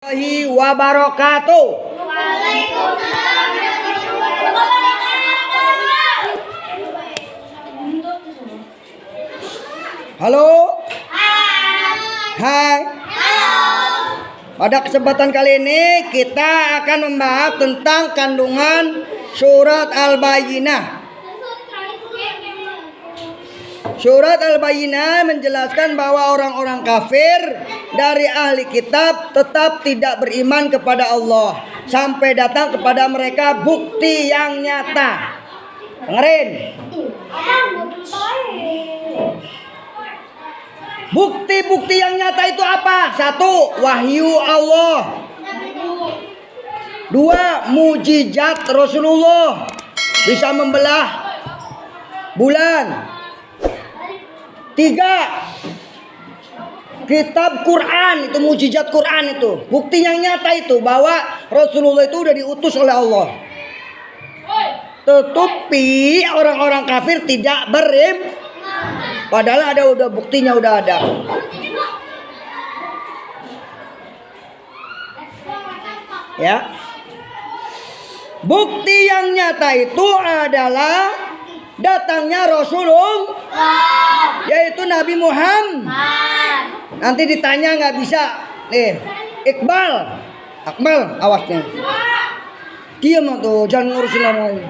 Warahmatullahi wabarakatuh. Halo. Hai. Pada kesempatan kali ini kita akan membahas tentang kandungan surat Al-Bayyinah. Surat Al-Bayyinah menjelaskan bahwa orang-orang kafir dari ahli kitab tetap tidak beriman kepada Allah sampai datang kepada mereka bukti yang nyata. Dengerin. Bukti-bukti yang nyata itu apa? 1. Wahyu Allah. 2. Mujizat Rasulullah, bisa membelah bulan. 3. Kitab Quran, itu mujizat Quran itu. Bukti yang nyata itu bahwa Rasulullah itu udah diutus oleh Allah. Tetapi orang-orang kafir tidak beriman. Padahal udah buktinya udah ada. Ya. Bukti yang nyata itu adalah datangnya Rasulullah, yaitu Nabi Muhammad. Nanti ditanya nggak bisa. Nih, Akmal, awasnya. Diam tuh, jangan ngurusin orang lain.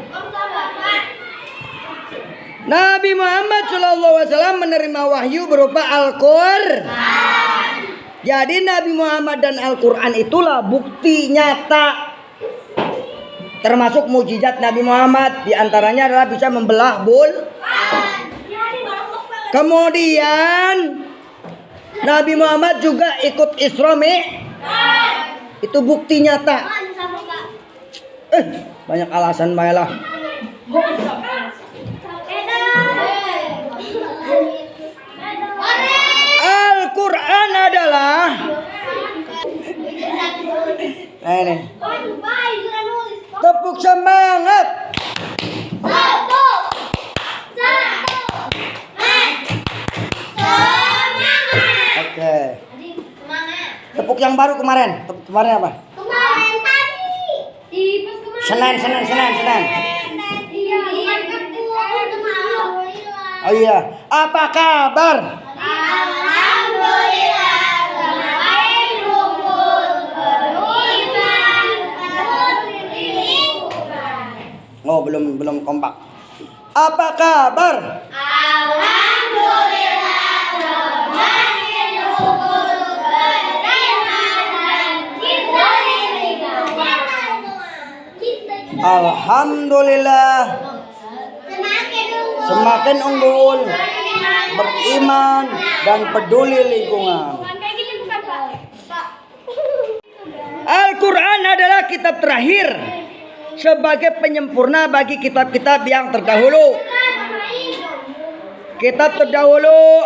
Nabi Muhammad SAW menerima wahyu berupa Al-Qur'an. Jadi Nabi Muhammad dan Al-Quran itulah bukti nyata. Termasuk mujizat Nabi Muhammad, diantaranya adalah bisa membelah bulan. Kemudian Nabi Muhammad juga ikut Isra Mi'raj. Itu bukti nyata. Banyak alasan baiklah. Al-Quran adalah ini. Tepuk semangat. Oke. Tepuk yang baru kemarin. Tepuk kemarin apa? Kemarin tadi. Senin. Iya. Oh iya. Apa kabar? Alhamdulillah. Oh, belum kompak. Apa kabar? Alhamdulillah. Semakin unggul beriman kita Alhamdulillah. Semakin unggul beriman dan peduli lingkungan. Al-Quran adalah kitab terakhir sebagai penyempurna bagi kitab-kitab yang terdahulu. Kitab terdahulu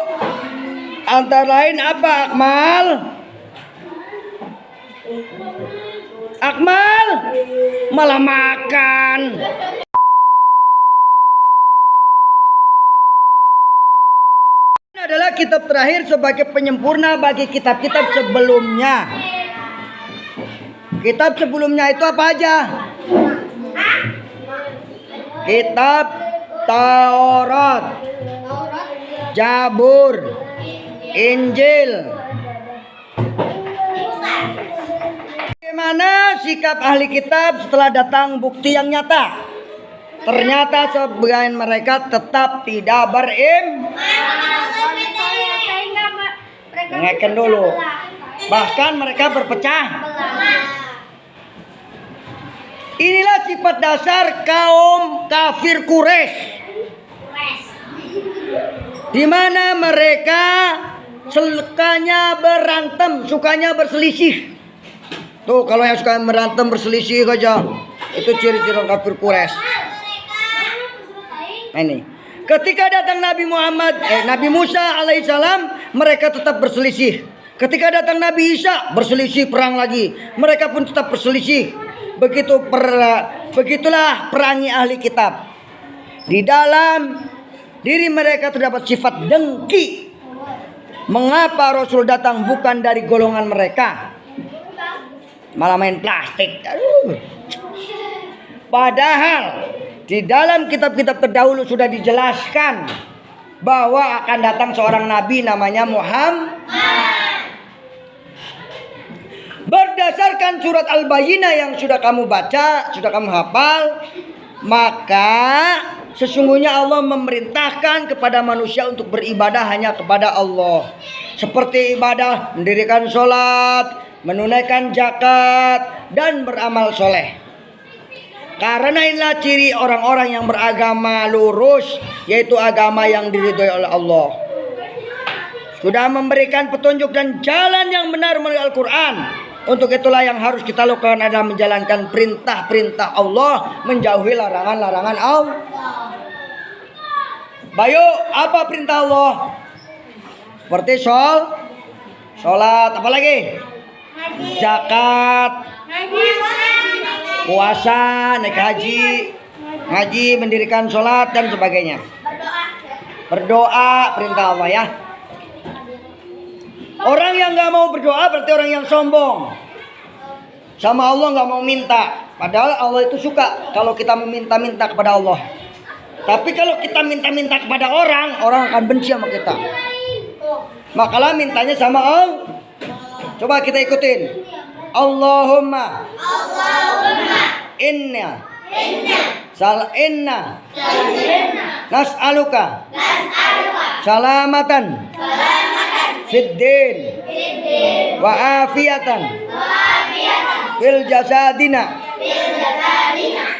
antara lain apa, Akmal? Akmal malah makan. Ini adalah kitab terakhir sebagai penyempurna bagi kitab-kitab sebelumnya. Kitab sebelumnya itu apa aja? Kitab Taurat, Zabur, Injil. Bagaimana sikap ahli kitab setelah datang bukti yang nyata? Ternyata sebagian mereka tetap tidak beriman. Dengarkan dulu. Bahkan mereka berpecah. Inilah sifat dasar kaum kafir Quraisy, di mana mereka sukanya berantem, sukanya berselisih. Tuh, kalau yang suka berantem berselisih aja, itu ciri-ciri kafir Quraisy. Nah, ini. Ketika datang Nabi Musa alaihissalam, mereka tetap berselisih. Ketika datang Nabi Isa, berselisih, perang lagi. Mereka pun tetap berselisih. Begitulah perangi ahli kitab. Di dalam diri mereka terdapat sifat dengki. Mengapa Rasul datang bukan dari golongan mereka? Malah main plastik. Aduh. Padahal di dalam kitab-kitab terdahulu sudah dijelaskan bahwa akan datang seorang nabi namanya Muhammad. Berdasarkan surat Al-Bayyinah yang sudah kamu baca, sudah kamu hafal, maka sesungguhnya Allah memerintahkan kepada manusia untuk beribadah hanya kepada Allah. Seperti ibadah mendirikan sholat, menunaikan zakat, dan beramal soleh. Karena inilah ciri orang-orang yang beragama lurus, yaitu agama yang diridhoi oleh Allah. Sudah memberikan petunjuk dan jalan yang benar melalui Al-Quran. Untuk itulah yang harus kita lakukan adalah menjalankan perintah-perintah Allah, menjauhi larangan-larangan Allah. Bayu, apa perintah Allah? Seperti sholat, apa lagi? Zakat, puasa, naik haji, mendirikan sholat dan sebagainya. Berdoa, perintah Allah ya. Orang yang nggak mau berdoa berarti orang yang sombong. Sama Allah nggak mau minta. Padahal Allah itu suka kalau kita meminta-minta kepada Allah. Tapi kalau kita minta-minta kepada orang akan benci sama kita. Makalah mintanya sama Allah. Coba kita ikutin. Allahumma inna nas'aluka salamatan fid din wa afiyatan fil jasadina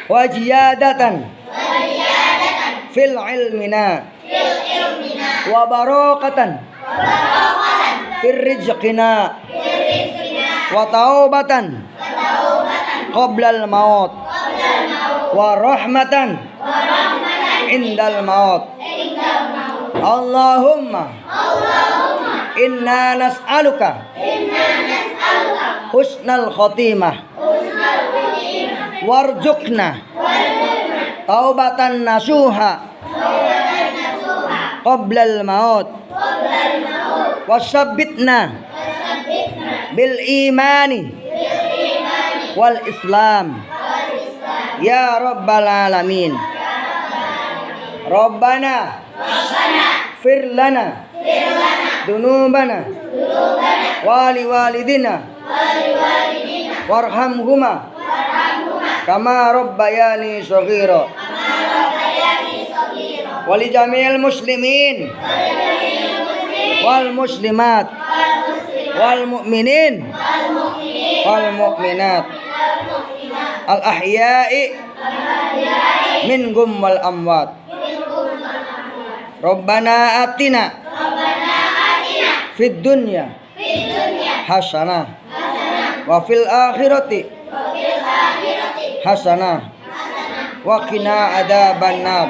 wa ziyadatan fil ilmina wa barakatan fil rizqina wa taubatan qoblal maut wa rahmatan indal maut. Allahumma inna nas'aluka husnal khotimah warzuqna taubatan nasuha qoblal maut wasabbitna bil imani wal islam ya rabbal alamin. Rabbana fir lana dunubana wali walidina warhamhuma kama rabbayani shaghira wali jami'il muslimin wal muslimat wal mu'minin wal mu'minat al ahya'i minhum wal amwat. Rabbana atina fid dunya hasanah wa fil akhirati hasanah wa qina adzabannar.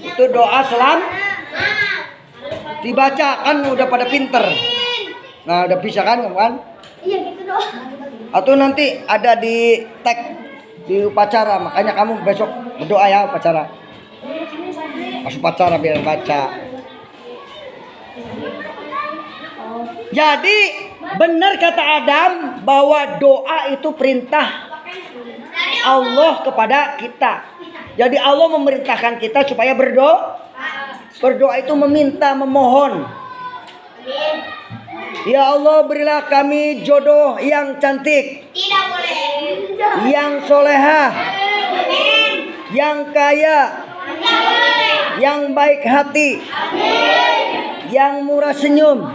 Itu doa selam dibaca kan udah pada pinter. Nah, udah bisa kan kawan? Iya gitu doang. Atau nanti ada di tag di upacara, makanya kamu besok berdoa ya upacara. Pas upacara biar baca. Jadi benar kata Adam bahwa doa itu perintah Allah kepada kita. Jadi Allah memerintahkan kita supaya berdoa. Berdoa itu meminta, memohon. Ya Allah, berilah kami jodoh yang cantik, Tidak boleh. yang soleha, yang kaya, yang baik hati, yang murah senyum,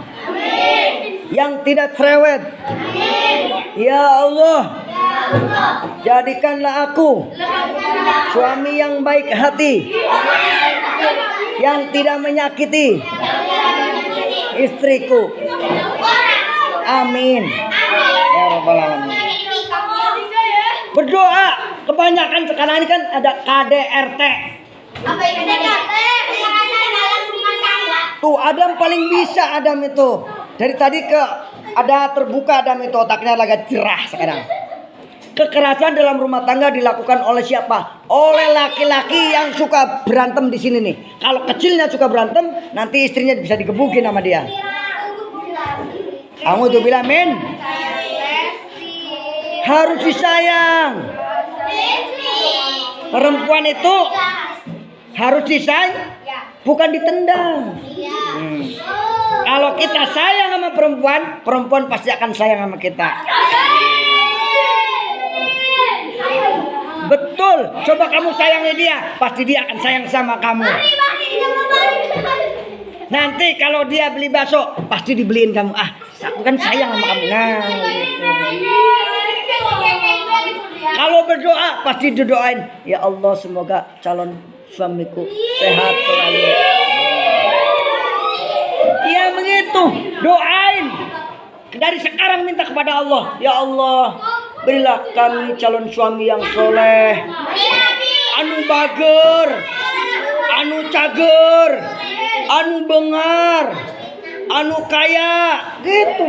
yang tidak cerewet. Ya Allah, jadikanlah aku suami yang baik hati, yang tidak menyakiti istriku. Amin ya rabbal alamin. Berdoa kebanyakan sekarang ini kan ada KDRT. Apa itu KDRT? Tuh Adam paling bisa, Adam itu dari tadi ada terbuka, Adam itu otaknya lagi cerah sekarang. Kekerasan dalam rumah tangga dilakukan oleh siapa? Oleh laki-laki yang suka berantem di sini nih. Kalau kecilnya suka berantem, nanti istrinya bisa digebukin sama dia. A'udzubillah min. Harus disayang. Perempuan itu harus disayang, bukan ditendang. Kalau kita sayang sama perempuan, perempuan pasti akan sayang sama kita. Betul. Coba kamu sayangi dia, pasti dia akan sayang sama kamu. Nanti kalau dia beli bakso, pasti dibeliin kamu. Aku kan sayang sama kamu. Nah, gitu. Kalau berdoa, pasti didoain. Ya Allah, semoga calon suamiku sehat selalu. Iya begitu. Doain. Dari sekarang minta kepada Allah. Ya Allah, berilah kami calon suami yang soleh, anu bager, anu cager, anu bengar, anu kaya, gitu.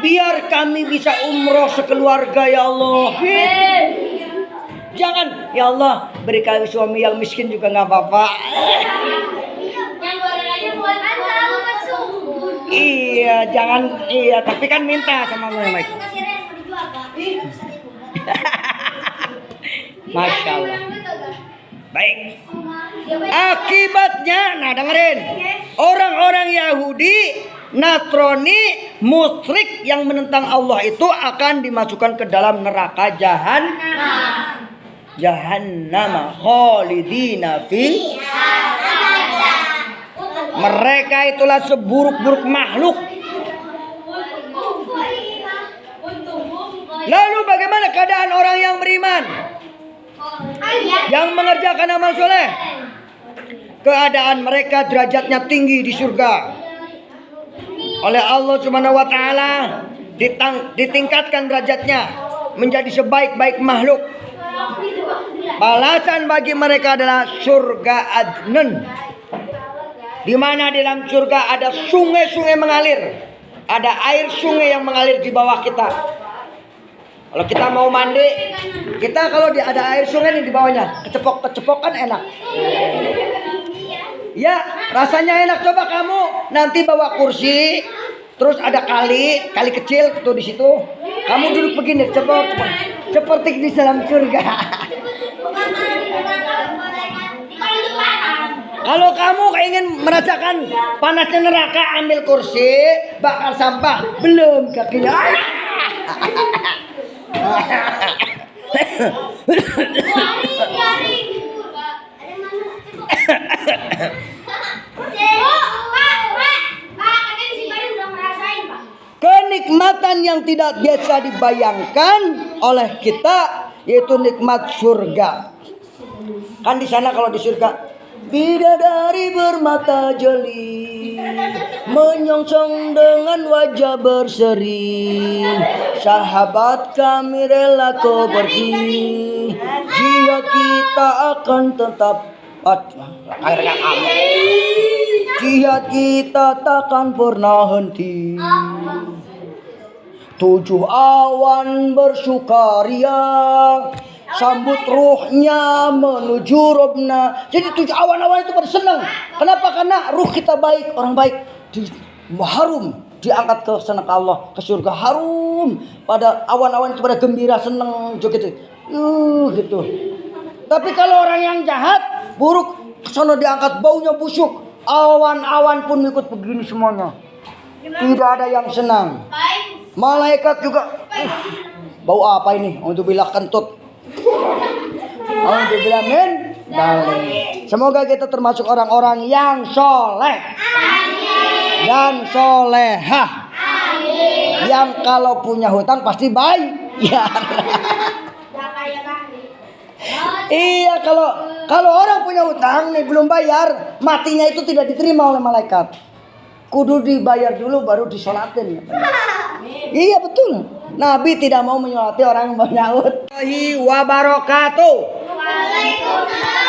Biar kami bisa umroh sekeluarga ya Allah. Gitu. Jangan, ya Allah, beri kami suami yang miskin juga nggak apa-apa. Iya, jangan, iya, tapi kan minta sama Mike. Masya Allah. Baik. Akibatnya, nah dengerin. Orang-orang Yahudi, Nasrani, musyrik yang menentang Allah itu akan dimasukkan ke dalam neraka Jahannam khalidina fi. Mereka itulah seburuk-buruk makhluk. Lalu bagaimana keadaan orang yang beriman, yang mengerjakan amal soleh? Keadaan mereka derajatnya tinggi di surga. Oleh Allah Subhanahu wa taala ditingkatkan derajatnya menjadi sebaik-baik makhluk. Balasan bagi mereka adalah surga Adnan, di mana di dalam surga ada sungai-sungai mengalir, ada air sungai yang mengalir di bawah kita. Kalau kita mau mandi, kita kalau ada air sungai di bawahnya, kecepok kan enak. Ya, rasanya enak. Coba kamu nanti bawa kursi, terus ada kali kecil tuh di situ. Kamu duduk begini, coba seperti di dalam surga. Kalau kamu ingin merasakan panasnya neraka, ambil kursi, bakar sampah, belum kakinya. Kenikmatan yang tidak biasa dibayangkan oleh kita, yaitu nikmat surga. Kan di sana kalau di surga, bidadari bermata jeli, menyongsong dengan wajah berseri. Sahabat kami rela kau pergi, jihad kita akan tetap. Akhirnya kamu. Jihad kita takkan pernah henti. 7 awan bersukaria, sambut ruhnya menuju robna. Jadi 7 awan-awan itu pada senang. Kenapa? Karena ruh kita baik, orang baik. Harum, diangkat ke sana ke Allah, ke surga, harum. Pada awan-awan itu pada gembira, senang, joget. Gitu. Tapi kalau orang yang jahat, buruk, ke sana diangkat, baunya busuk. Awan-awan pun ikut begini semuanya. Tidak ada yang senang. Malaikat juga. Bau apa ini? Untuk bilang kentut. Alhamdulillah min. Semoga kita termasuk orang-orang yang soleh dan solehah. Yang kalau punya hutang pasti bayar. Iya, kalau orang punya hutang nih belum bayar, matinya itu tidak diterima oleh malaikat. Kudu dibayar dulu baru disolatin. Iya betul. Nabi tidak mau menyolati orang yang punya hutang. Wabarakatuh. Waalaikumsalam.